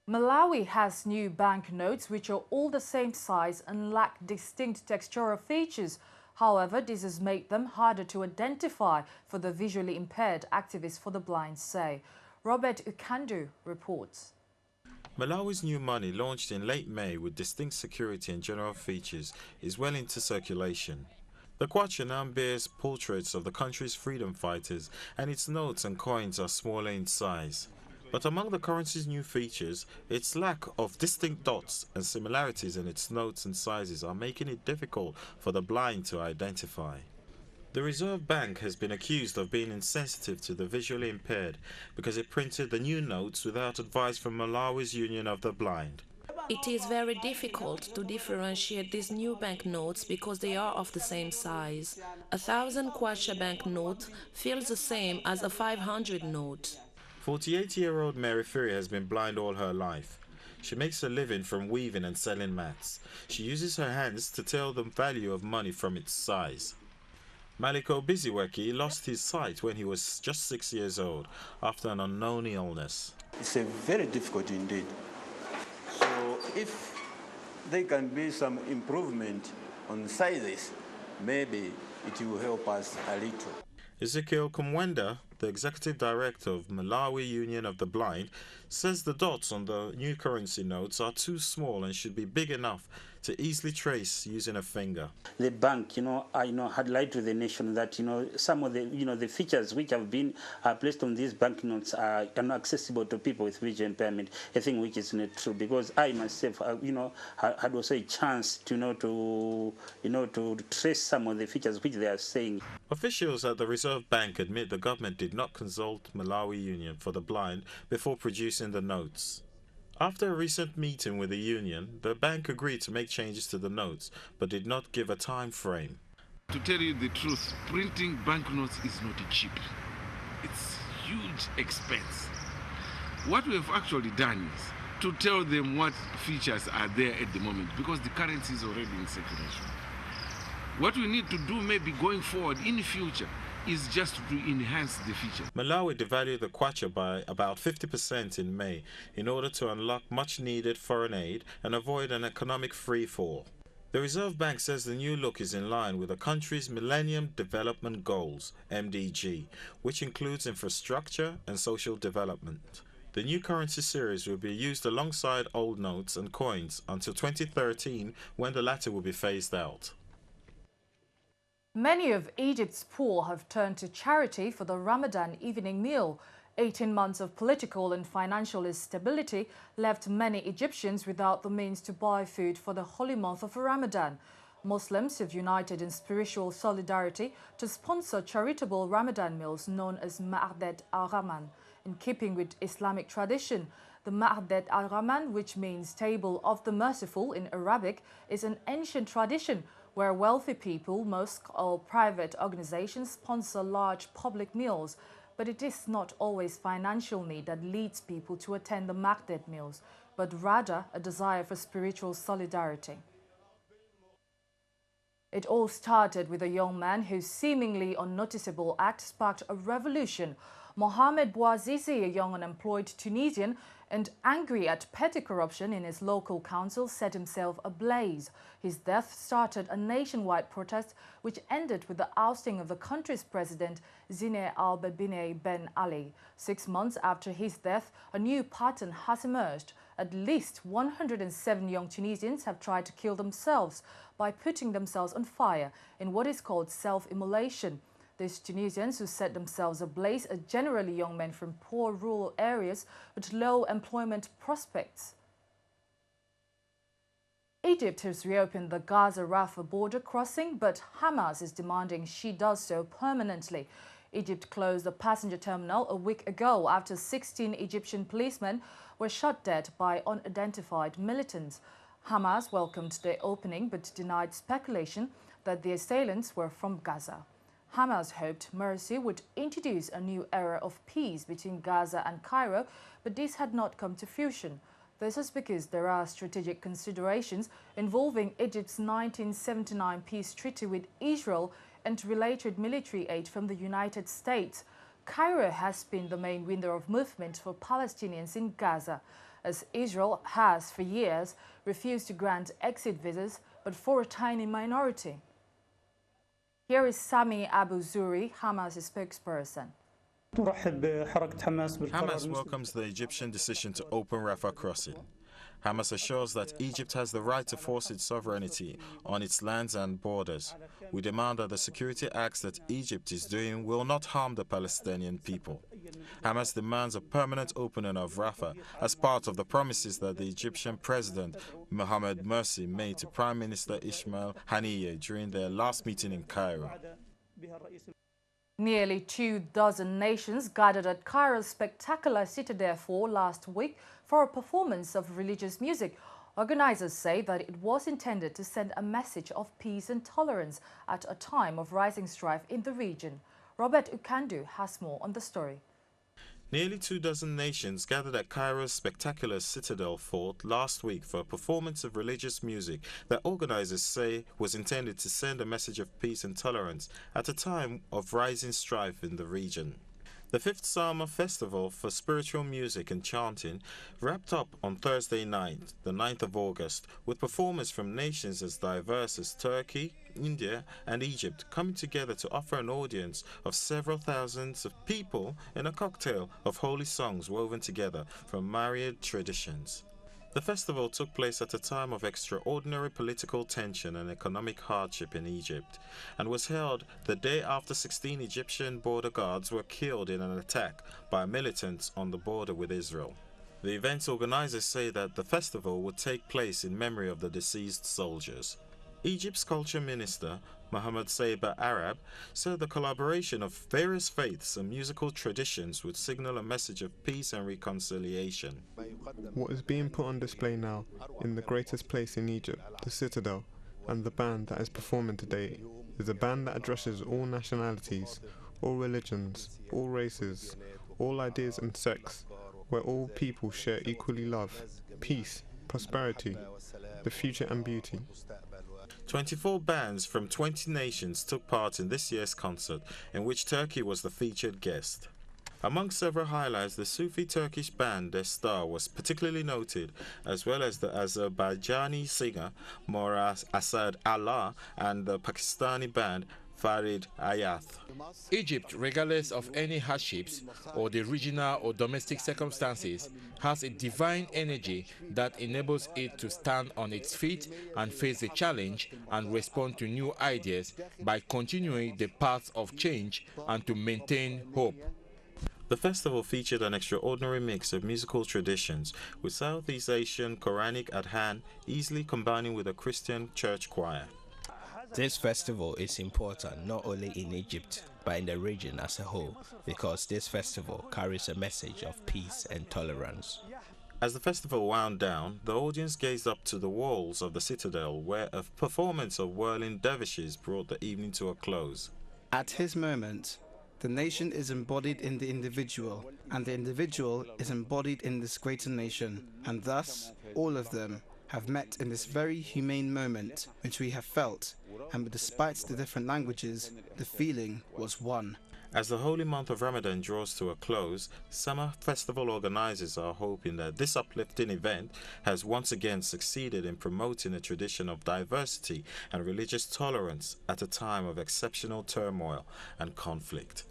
Malawi has new banknotes which are all the same size and lack distinct textural features. However, this has made them harder to identify for the visually impaired, activists for the blind say. Robert Ukandu reports. Malawi's new money, launched in late May with distinct security and general features, is well into circulation. The kwacha now bears portraits of the country's freedom fighters, and its notes and coins are smaller in size. But among the currency's new features, its lack of distinct dots and similarities in its notes and sizes are making it difficult for the blind to identify. The Reserve Bank has been accused of being insensitive to the visually impaired because it printed the new notes without advice from Malawi's Union of the Blind. It is very difficult to differentiate these new banknotes because they are of the same size. 1,000 kwacha banknote feels the same as a 500 note. 48-year-old Mary Fury has been blind all her life. She makes a living from weaving and selling mats. She uses her hands to tell the value of money from its size. Maliko Biziweki lost his sight when he was just 6 years old after an unknown illness. It's a very difficult indeed. So if there can be some improvement on sizes, maybe it will help us a little. Ezekiel Kumwenda, the executive director of Malawi Union of the Blind, says the dots on the new currency notes are too small and should be big enough to easily trace using a finger. The bank, had lied to the nation that, some of the, the features which have been placed on these banknotes are not accessible to people with visual impairment. A thing which is not true, because I myself, had also a chance to trace some of the features which they are saying. Officials at the Reserve Bank admit the government did not consult Malawi Union for the Blind before producing the notes. After a recent meeting with the union, the bank agreed to make changes to the notes, but did not give a time frame. To tell you the truth, printing banknotes is not cheap. It's huge expense. What we have actually done is to tell them what features are there at the moment, because the currency is already in circulation. What we need to do maybe going forward in the future is just to enhance the feature. Malawi devalued the kwacha by about 50% in May in order to unlock much needed foreign aid and avoid an economic freefall. The Reserve Bank says the new look is in line with the country's Millennium Development Goals, MDG, which includes infrastructure and social development. The new currency series will be used alongside old notes and coins until 2013, when the latter will be phased out. Many of Egypt's poor have turned to charity for the Ramadan evening meal. 18 months of political and financial instability left many Egyptians without the means to buy food for the holy month of Ramadan. Muslims have united in spiritual solidarity to sponsor charitable Ramadan meals known as Ma'adet al-Rahman. In keeping with Islamic tradition, the Ma'adet al-Rahman, which means Table of the Merciful in Arabic, is an ancient tradition where wealthy people, mosques or private organizations sponsor large public meals. But it is not always financial need that leads people to attend the Ma'adet meals, but rather a desire for spiritual solidarity. It all started with a young man whose seemingly unnoticeable act sparked a revolution. Mohamed Bouazizi, a young unemployed Tunisian, and angry at petty corruption in his local council, set himself ablaze. His death started a nationwide protest which ended with the ousting of the country's president, Zine al-Abidine Ben Ali. 6 months after his death, a new pattern has emerged. At least 107 young Tunisians have tried to kill themselves by putting themselves on fire in what is called self-immolation. These Tunisians who set themselves ablaze are generally young men from poor rural areas with low employment prospects. Egypt has reopened the Gaza-Rafah border crossing, but Hamas is demanding she does so permanently. Egypt closed the passenger terminal a week ago after 16 Egyptian policemen were shot dead by unidentified militants. Hamas welcomed the opening but denied speculation that the assailants were from Gaza. Hamas hoped mercy would introduce a new era of peace between Gaza and Cairo, but this had not come to fruition. This is because there are strategic considerations involving Egypt's 1979 peace treaty with Israel and related military aid from the United States. Cairo has been the main window of movement for Palestinians in Gaza. as Israel has for years refused to grant exit visas, but for a tiny minority. Here is Sami Abu Zuri, Hamas spokesperson. Hamas welcomes the Egyptian decision to open Rafah crossing. Hamas assures that Egypt has the right to force its sovereignty on its lands and borders. We demand that the security acts that Egypt is doing will not harm the Palestinian people. Hamas demands a permanent opening of Rafah as part of the promises that the Egyptian President Mohamed Morsi made to Prime Minister Ismail Haniyeh during their last meeting in Cairo. Nearly 24 nations gathered at Cairo's spectacular Citadel Four last week for a performance of religious music. Organizers say that it was intended to send a message of peace and tolerance at a time of rising strife in the region. Robert Ukandu has more on the story. Nearly 24 nations gathered at Cairo's spectacular Citadel Fort last week for a performance of religious music that organizers say was intended to send a message of peace and tolerance at a time of rising strife in the region. The fifth Summer Festival for Spiritual Music and Chanting wrapped up on Thursday night, the 9th of August, with performers from nations as diverse as Turkey, India and Egypt coming together to offer an audience of several thousands of people in a cocktail of holy songs woven together from myriad traditions. The festival took place at a time of extraordinary political tension and economic hardship in Egypt and was held the day after 16 Egyptian border guards were killed in an attack by militants on the border with Israel. The event's organizers say that the festival would take place in memory of the deceased soldiers. Egypt's culture minister, Mohammed Saber Arab, said the collaboration of various faiths and musical traditions would signal a message of peace and reconciliation. What is being put on display now in the greatest place in Egypt, the Citadel, and the band that is performing today is a band that addresses all nationalities, all religions, all races, all ideas and sects, where all people share equally love, peace, prosperity, the future and beauty. 24 bands from 20 nations took part in this year's concert, in which Turkey was the featured guest. Among several highlights, the Sufi Turkish band Destar was particularly noted, as well as the Azerbaijani singer Moraz Asad Allah and the Pakistani band Farid Ayath. Egypt, regardless of any hardships or the regional or domestic circumstances, has a divine energy that enables it to stand on its feet and face the challenge and respond to new ideas by continuing the path of change and to maintain hope. The festival featured an extraordinary mix of musical traditions, with Southeast Asian Quranic adhan easily combining with a Christian church choir. This festival is important not only in Egypt but in the region as a whole, because this festival carries a message of peace and tolerance. As the festival wound down, the audience gazed up to the walls of the Citadel, where a performance of whirling dervishes brought the evening to a close. At his moment, the nation is embodied in the individual, and the individual is embodied in this greater nation, and thus all of them have met in this very humane moment which we have felt, and despite the different languages, the feeling was one. As the holy month of Ramadan draws to a close, summer festival organizers are hoping that this uplifting event has once again succeeded in promoting a tradition of diversity and religious tolerance at a time of exceptional turmoil and conflict.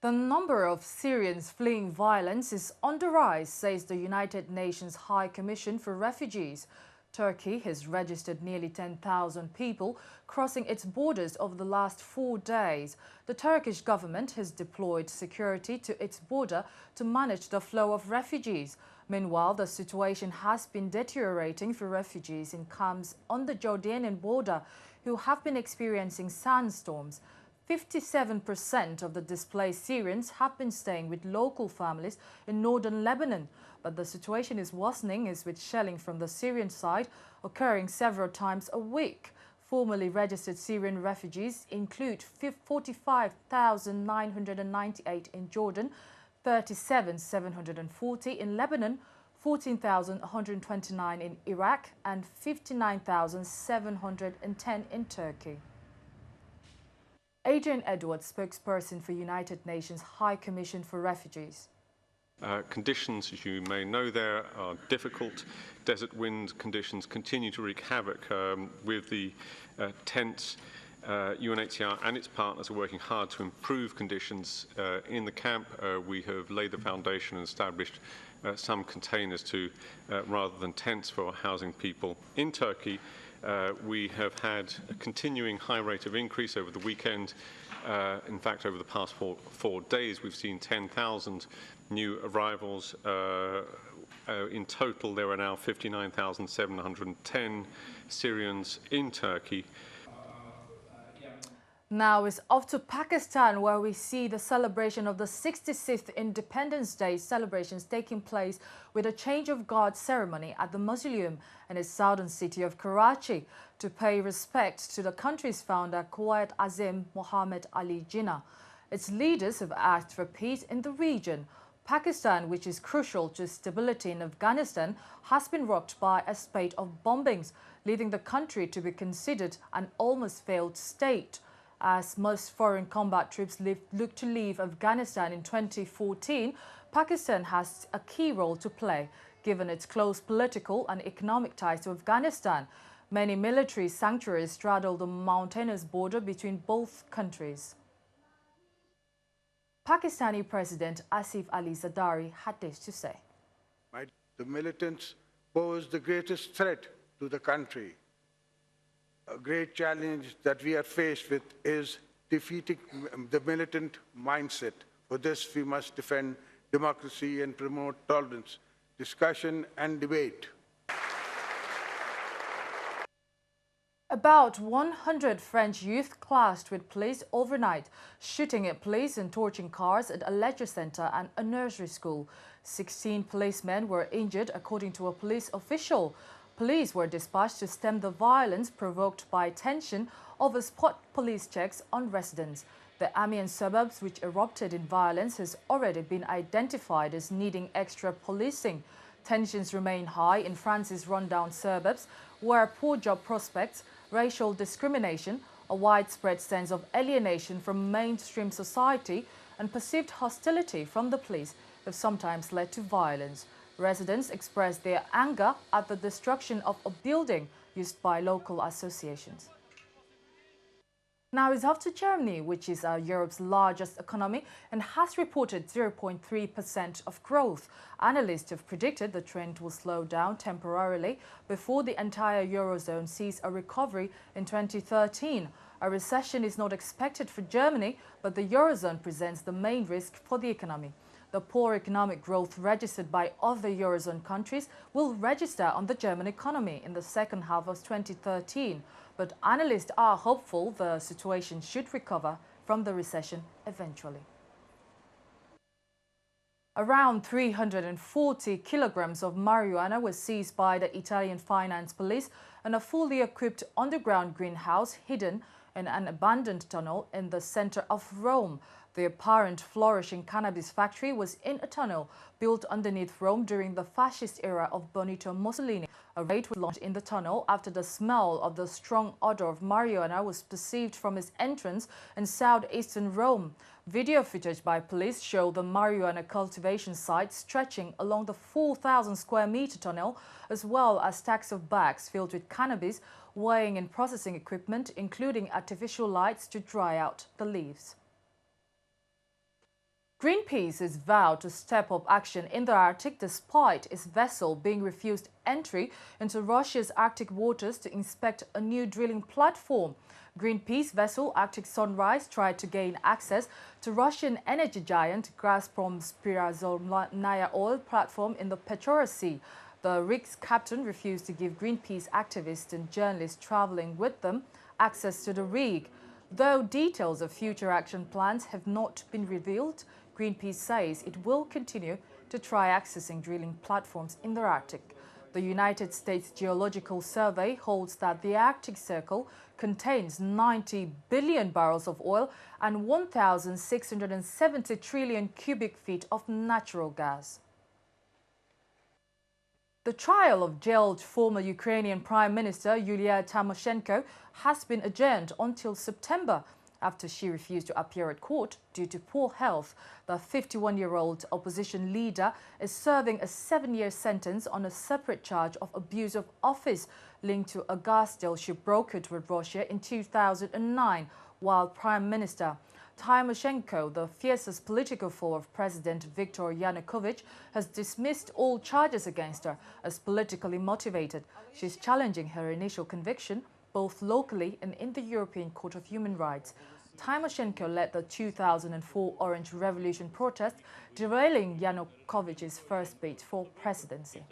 The number of Syrians fleeing violence is on the rise, says the United Nations High Commission for Refugees. Turkey has registered nearly 10,000 people crossing its borders over the last 4 days. The Turkish government has deployed security to its border to manage the flow of refugees. Meanwhile, the situation has been deteriorating for refugees in camps on the Jordanian border who have been experiencing sandstorms. 57% of the displaced Syrians have been staying with local families in northern Lebanon, but the situation is worsening as with shelling from the Syrian side occurring several times a week. Formally registered Syrian refugees include 45,998 in Jordan, 37,740 in Lebanon, 14,129 in Iraq, and 59,710 in Turkey. Adrian Edwards, spokesperson for United Nations High Commission for Refugees. Conditions, as you may know, there are difficult. Desert wind conditions continue to wreak havoc with the tents. UNHCR and its partners are working hard to improve conditions in the camp. We have laid the foundation and established some containers rather than tents for housing people. In Turkey, we have had a continuing high rate of increase over the weekend. In fact, over the past four days, we've seen 10,000 new arrivals. In total, there are now 59,710 Syrians in Turkey. Now it's off to Pakistan, where we see the celebration of the 66th Independence Day celebrations taking place with a change of guard ceremony at the mausoleum in its southern city of Karachi to pay respect to the country's founder, Quaid Azim Muhammad Ali Jinnah. Its leaders have asked for peace in the region. Pakistan, which is crucial to stability in Afghanistan, has been rocked by a spate of bombings, leading the country to be considered an almost failed state. As most foreign combat troops look to leave Afghanistan in 2014, Pakistan has a key role to play, given its close political and economic ties to Afghanistan. Many military sanctuaries straddle the mountainous border between both countries. Pakistani President Asif Ali Zardari had this to say. The militants pose the greatest threat to the country. A great challenge that we are faced with is defeating the militant mindset. For this, we must defend democracy and promote tolerance, discussion and debate. About 100 French youth clashed with police overnight, shooting at police and torching cars at a leisure center and a nursery school. 16 policemen were injured, according to a police official. Police were dispatched to stem the violence provoked by tension over spot police checks on residents. The Amiens suburbs, which erupted in violence, has already been identified as needing extra policing. Tensions remain high in France's rundown suburbs, where poor job prospects, racial discrimination, a widespread sense of alienation from mainstream society, and perceived hostility from the police have sometimes led to violence. Residents expressed their anger at the destruction of a building used by local associations. Now it's off to Germany, which is Europe's largest economy and has reported 0.3% of growth. Analysts have predicted the trend will slow down temporarily before the entire Eurozone sees a recovery in 2013. A recession is not expected for Germany, but the Eurozone presents the main risk for the economy. The poor economic growth registered by other Eurozone countries will register on the German economy in the second half of 2013. But analysts are hopeful the situation should recover from the recession eventually. Around 340 kilograms of marijuana was seized by the Italian finance police in a fully equipped underground greenhouse hidden in an abandoned tunnel in the center of Rome. The apparent flourishing cannabis factory was in a tunnel built underneath Rome during the fascist era of Benito Mussolini. A raid was launched in the tunnel after the smell of the strong odor of marijuana was perceived from its entrance in southeastern Rome. Video footage by police show the marijuana cultivation site stretching along the 4,000 square meter tunnel, as well as stacks of bags filled with cannabis, weighing and processing equipment, including artificial lights to dry out the leaves. Greenpeace has vowed to step up action in the Arctic despite its vessel being refused entry into Russia's Arctic waters to inspect a new drilling platform. Greenpeace vessel Arctic Sunrise tried to gain access to Russian energy giant Gazprom's Pirazolnaya oil platform in the Petchora Sea. The rig's captain refused to give Greenpeace activists and journalists traveling with them access to the rig. Though details of future action plans have not been revealed, Greenpeace says it will continue to try accessing drilling platforms in the Arctic. The United States Geological Survey holds that the Arctic Circle contains 90 billion barrels of oil and 1,670 trillion cubic feet of natural gas. The trial of jailed former Ukrainian Prime Minister Yulia Tymoshenko has been adjourned until September after she refused to appear at court due to poor health. The 51-year-old opposition leader is serving a 7-year sentence on a separate charge of abuse of office linked to a gas deal she brokered with Russia in 2009 while Prime Minister. Tymoshenko, the fiercest political foe of President Viktor Yanukovych, has dismissed all charges against her as politically motivated. She's challenging her initial conviction, both locally and in the European Court of Human Rights. Tymoshenko led the 2004 Orange Revolution protest, derailing Yanukovych's first bid for presidency.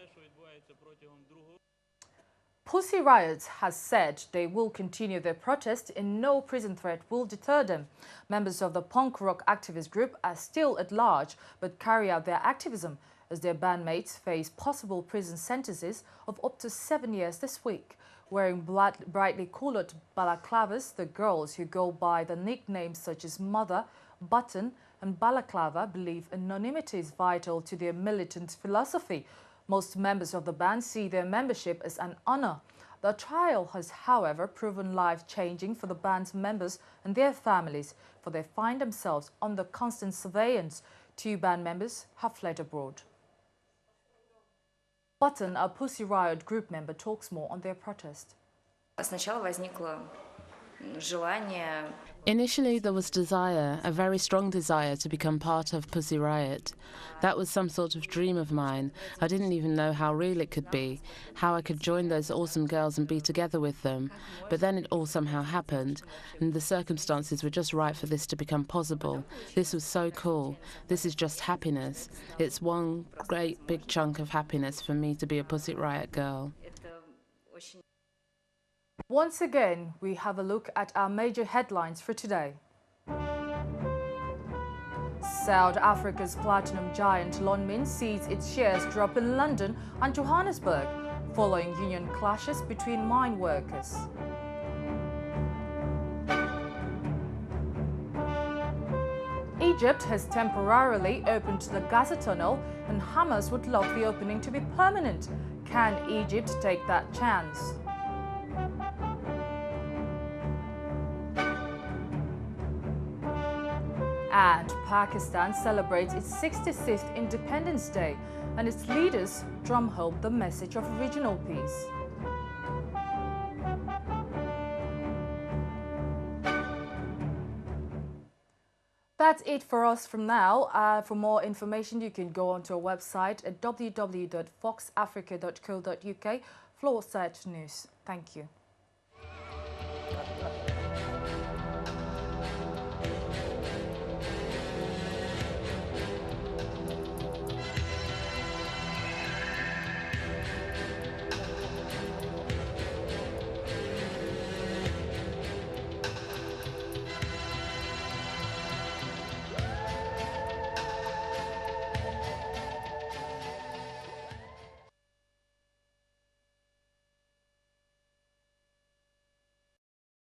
Pussy Riot has said they will continue their protest and no prison threat will deter them. Members of the punk rock activist group are still at large but carry out their activism as their bandmates face possible prison sentences of up to 7 years this week. Wearing brightly coloured balaclavas, the girls who go by the nicknames such as Mother, Button and Balaclava believe anonymity is vital to their militant philosophy. Most members of the band see their membership as an honor. The trial has, however, proven life-changing for the band's members and their families, for they find themselves under constant surveillance. 2 band members have fled abroad. Button, a Pussy Riot group member, talks more on their protest. Initially, there was desire, a very strong desire to become part of Pussy Riot. That was some sort of dream of mine. I didn't even know how real it could be, how I could join those awesome girls and be together with them. But then it all somehow happened, and the circumstances were just right for this to become possible. This was so cool. This is just happiness. It's one great big chunk of happiness for me to be a Pussy Riot girl. Once again, we have a look at our major headlines for today. South Africa's platinum giant Lonmin sees its shares drop in London and Johannesburg following union clashes between mine workers. Egypt has temporarily opened the Gaza tunnel and Hamas would love the opening to be permanent. Can Egypt take that chance? And Pakistan celebrates its 66th Independence Day, and its leaders drum home the message of regional peace. That's it for us from now. For more information, you can go onto our website at www.voxafrica.co.uk/news. Thank you.